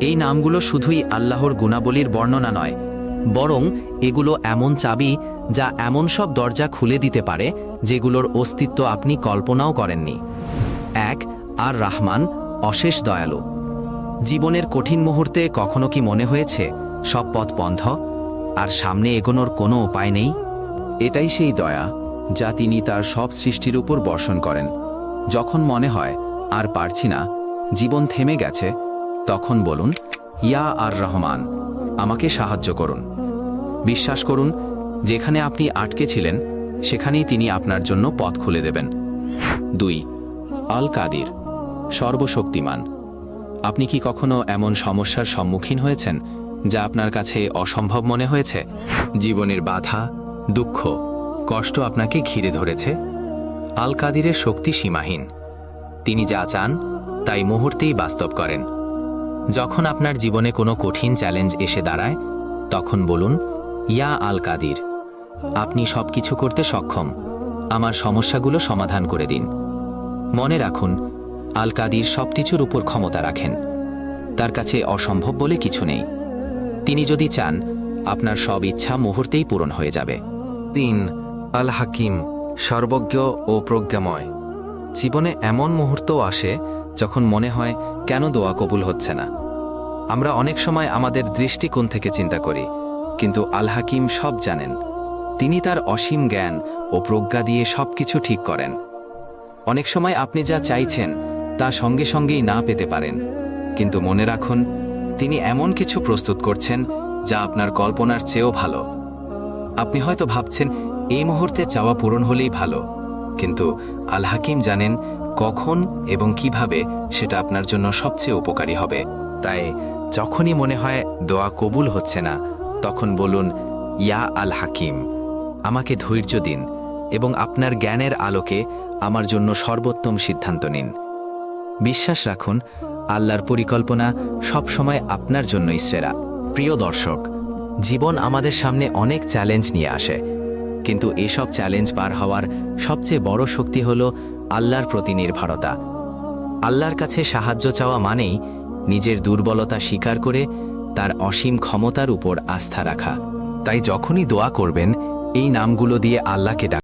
এই নামগুলো শুধুই আল্লাহর গুণাবলীর বর্ণনা নয়, বরং এগুলো এমন চাবি যা এমন সব দরজা খুলে দিতে পারে যেগুলোর অস্তিত্ব আপনি কল্পনাও করেননি। 1 আর রহমান, অশেষ দয়ালু। জীবনের কঠিন মুহূর্তে কখনো কি মনে হয়েছে সব পথ বন্ধ আর সামনে এগোনোর কোনো উপায় নেই? এটাই সেই দয়া যা তিনি তার সব সৃষ্টির উপর বর্ষণ করেন। যখন মনে হয় আর পারছি না, জীবন থেমে গেছে, তখন বলুন, ইয়া আর রহমান, আমাকে সাহায্য করুন। বিশ্বাস করুন, যেখানে আপনি আটকে ছিলেন সেখানেই তিনি আপনার জন্য পথ খুলে দেবেন। 2 আল কাদির, সর্বশক্তিমান। আপনি কি কখনো এমন সমস্যার সম্মুখীন হয়েছেন যা আপনার কাছে অসম্ভব মনে হয়েছে? জীবনের বাধা, দুঃখ, কষ্ট আপনাকে ঘিরে ধরেছে? আল কাদিরের শক্তি সীমাহীন। তিনি যা চান তাই মুহূর্তেই বাস্তব করেন। যখন আপনার জীবনে কোনো কঠিন চ্যালেঞ্জ এসে দাঁড়ায়, তখন বলুন, ইয়া আল কাদির, আপনি সব কিছু করতে সক্ষম, আমার সমস্যাগুলো সমাধান করে দিন। মনে রাখুন, আল কাদির সবকিছুর উপর ক্ষমতা রাখেন। তার কাছে অসম্ভব বলে কিছু নেই। তিনি যদি চান, আপনার সব ইচ্ছা মুহূর্তেই পূরণ হয়ে যাবে। 3 আল হাকিম, সর্বজ্ঞ ও প্রজ্ঞাময়। জীবনে এমন মুহূর্তও আসে যখন মনে হয় কেন দোয়া কবুল হচ্ছে না। আমরা অনেক সময় আমাদের দৃষ্টিকোণ থেকে চিন্তা করি, কিন্তু আল হাকিম সব জানেন। তিনি তার অসীম জ্ঞান ও প্রজ্ঞা দিয়ে সবকিছু ঠিক করেন। অনেক সময় আপনি যা চাইছেন তা সঙ্গে সঙ্গেই না পেতে পারেন, কিন্তু মনে রাখুন, তিনি এমন কিছু প্রস্তুত করছেন যা আপনার কল্পনার চেয়েও ভালো। আপনি হয়তো ভাবছেন এই মুহূর্তে চাওয়া পূরণ হলেই ভালো, কিন্তু আল হাকিম জানেন কখন এবং কিভাবে সেটা আপনার জন্য সবচেয়ে উপকারী হবে। তাই যখনই মনে হয় দোয়া কবুল হচ্ছে না, তখন বলুন, ইয়া আল হাকিম, আমাকে ধৈর্য দিন এবং আপনার জ্ঞানের আলোকে আমার জন্য সর্বোত্তম সিদ্ধান্ত নিন। বিশ্বাস রাখুন, আল্লাহর পরিকল্পনা সবসময় আপনার জন্যই সেরা। প্রিয় দর্শক, জীবন আমাদের সামনে অনেক চ্যালেঞ্জ নিয়ে আসে, কিন্তু এসব চ্যালেঞ্জ পার হওয়ার সবচেয়ে বড় শক্তি হল আল্লাহর প্রতি নির্ভরতা। আল্লাহর কাছে সাহায্য চাওয়া মানেই নিজের দুর্বলতা স্বীকার করে তার অসীম ক্ষমতার উপর আস্থা রাখা। তাই যখনই দোয়া করবেন, এই নামগুলো দিয়ে আল্লাহকে ডাকুন।